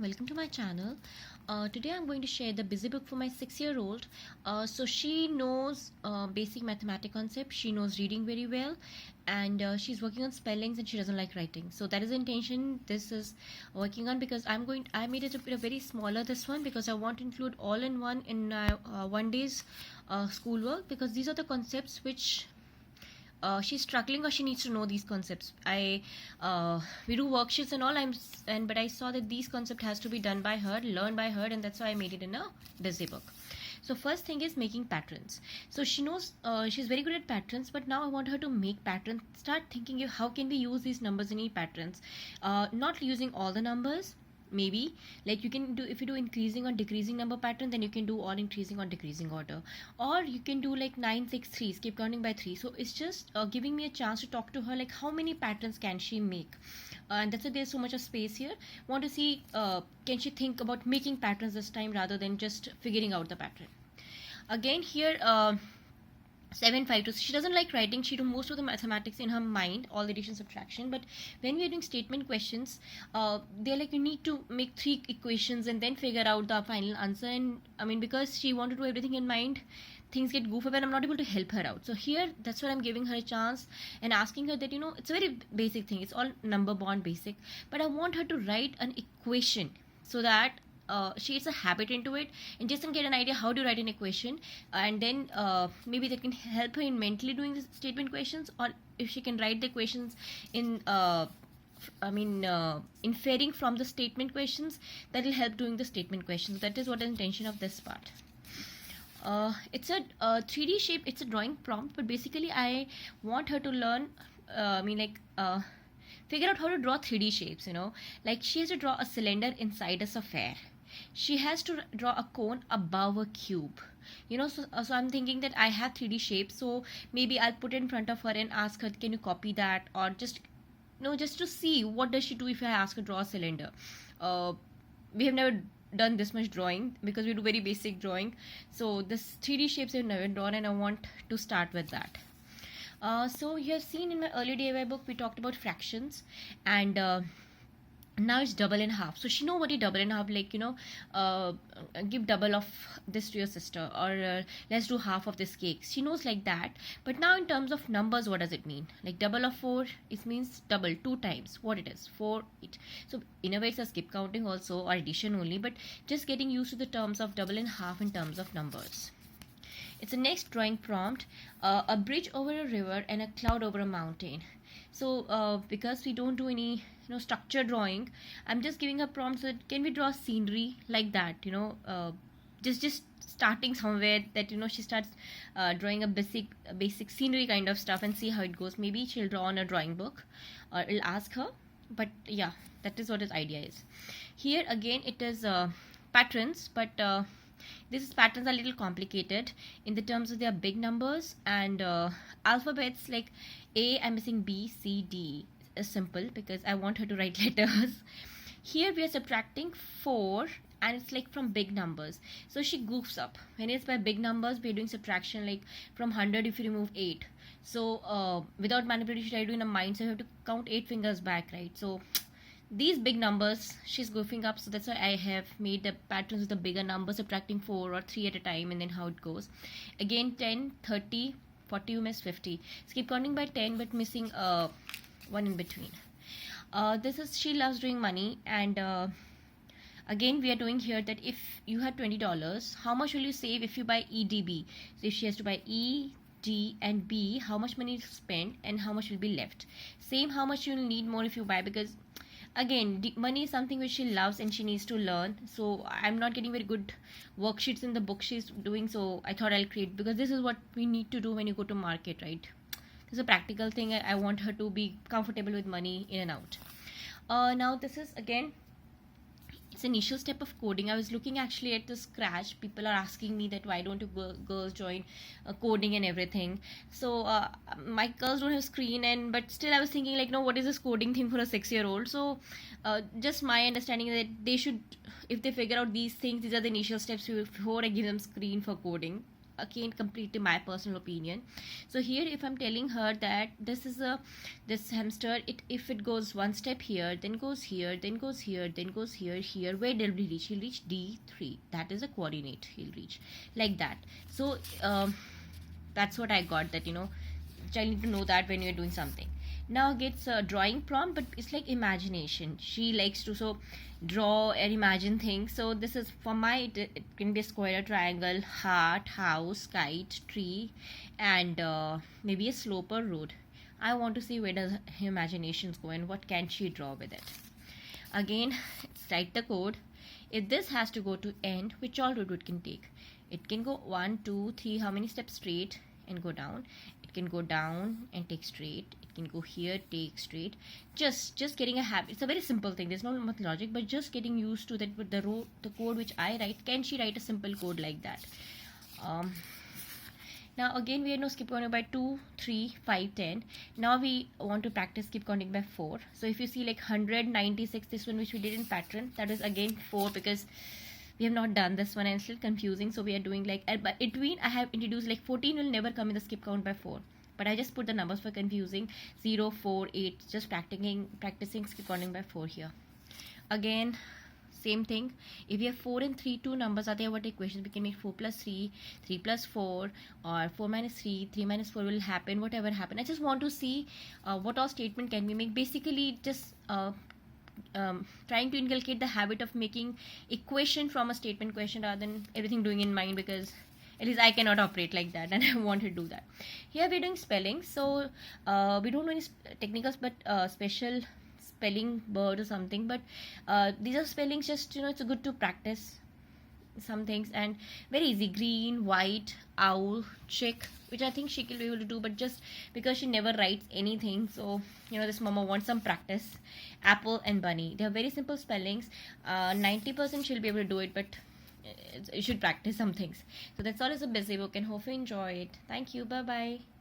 welcome to my channel. Today I'm going to share the busy book for my 6-year-old. So she knows basic mathematics concept, she knows reading very well, and she's working on spellings and she doesn't like writing. So that is the intention this is working on, because I made it a bit very smaller, this one, because I want to include all in one in one day's schoolwork, because these are the concepts which she's struggling or she needs to know these concepts. We do worksheets and all, but I saw that these concept has to be done by her, learned by her, and that's why I made it in a busy book. So first thing is making patterns. So she knows she's very good at patterns, but now I want her to make patterns. Start thinking how can we use these numbers in any patterns, not using all the numbers. Maybe like you can do, if you do increasing or decreasing number pattern, then you can do all increasing or decreasing order, or you can do like 9 6 3, keep counting by 3. So it's just giving me a chance to talk to her, like how many patterns can she make, and that's why there's so much of space here. Want to see can she think about making patterns this time rather than just figuring out the pattern. Again here 7 5 2, she doesn't like writing. She do most of the mathematics in her mind, all addition subtraction, but when we are doing statement questions, they're like you need to make 3 equations and then figure out the final answer. And I mean, because she wanted to do everything in mind, things get goofy and I'm not able to help her out. So here that's what I'm giving her a chance and asking her that, it's a very basic thing, it's all number bond basic, but I want her to write an equation so that she gets a habit into it and just can get an idea how to write an equation, and then maybe that can help her in mentally doing the statement questions, or if she can write the equations in inferring from the statement questions, that will help doing the statement questions. That is what the intention of this part. It's a 3D shape, it's a drawing prompt, but basically I want her to learn figure out how to draw 3D shapes. Like she has to draw a cylinder inside a sphere, she has to draw a cone above a cube. So I'm thinking that I have 3D shapes, so maybe I'll put it in front of her and ask her, can you copy that, or just just to see what does she do if I ask her to draw a cylinder. We have never done this much drawing because we do very basic drawing, so this 3D shapes I've never drawn and I want to start with that. So you have seen in my early DIY book we talked about fractions, and now it's double and half. So she know what is double and half, like give double of this to your sister, or let's do half of this cake. She knows like that. But now in terms of numbers, what does it mean? Like double of 4, it means double 2 times what it is, 4 8. So in a way it's a skip counting also, or addition only, but just getting used to the terms of double and half in terms of numbers. It's the next drawing prompt, a bridge over a river and a cloud over a mountain. So because we don't do any structure drawing, I'm just giving a prompt so that can we draw scenery like that, just starting somewhere that she starts drawing a basic scenery kind of stuff and see how it goes. Maybe she'll draw on a drawing book, or I'll ask her, but yeah, that is what his idea is. Here again it is patterns, but these patterns are a little complicated in the terms of their big numbers and alphabets. Like A, I'm missing B, C, D is simple because I want her to write letters. Here we are subtracting 4 and it's like from big numbers, so she goofs up. When it's by big numbers, we're doing subtraction, like from 100 if you remove 8. So without manipulation I do in a mind, so you have to count 8 fingers back, right? So these big numbers she's goofing up, so that's why I have made the patterns with the bigger numbers, subtracting 4 or 3 at a time, and then how it goes. Again 10 30 40, you miss 50, so keep counting by 10 but missing one in between. This is she loves doing money, and again we are doing here that if you had $20, how much will you save if you buy EDB? So if she has to buy E, D and B, how much money to spend and how much will be left. Same, how much you'll need more if you buy, because again money is something which she loves and she needs to learn. So I'm not getting very good worksheets in the book she's doing, so I thought I'll create, because this is what we need to do when you go to market, right? This is a practical thing. I want her to be comfortable with money in and out. Now this is again, it's initial step of coding. I was looking actually at the Scratch. People are asking me that why don't you girls join coding and everything. So my girls don't have screen, but still I was thinking like, what is this coding thing for a 6-year-old? So just my understanding that they should, if they figure out these things, these are the initial steps before I give them screen for coding. again completely my personal opinion. So here if I'm telling her that this hamster, if it goes one step here, then goes here, then goes here, then goes here, where will he reach? He'll reach D3. That is a coordinate he'll reach, like that. So that's what I got, that child need to know that when you're doing something. Now gets a drawing prompt, but it's like imagination. She likes to so draw and imagine things. So this is for my, it can be a square, a triangle, heart, house, kite, tree, and maybe a slope or road. I want to see where does her imaginations go and what can she draw with it. Again, write the code. If this has to go to end, which all route it can take? It can go 1 2 3, how many steps straight and go down. It can go down and take straight. It can go here, take straight. Just getting a habit. It's a very simple thing, there's not much logic, but just getting used to that with the code which I write. Can she write a simple code like that? Now again we know skip counting by 2 3 5 10. Now we want to practice skip counting by 4. So if you see like 196, this one which we did in pattern, that is again 4, because we have not done this one and it's still confusing. So we are doing like, but between I have introduced like 14 will never come in the skip count by 4, but I just put the numbers for confusing. 0 4 8, just practicing skip counting by 4 here. Again same thing, if we have 4 and 3, two numbers are there, what equations we can make? 4 plus 3, 3 plus 4, or 4 minus 3, 3 minus 4 will happen, whatever happen. I just want to see what all statement can we make. Basically just trying to inculcate the habit of making equation from a statement question rather than everything doing in mind, because at least I cannot operate like that and I want to do that. Here we're doing spelling, so we don't know any technicals, but special spelling word or something, but these are spellings, just it's good to practice some things. And very easy: green, white, owl, chick, which I think she will be able to do, but just because she never writes anything, so this mama wants some practice. Apple and bunny, they are very simple spellings. 90% she'll be able to do it, but you should practice some things. So that's all is a busy book, and hope you enjoy it. Thank you. Bye bye.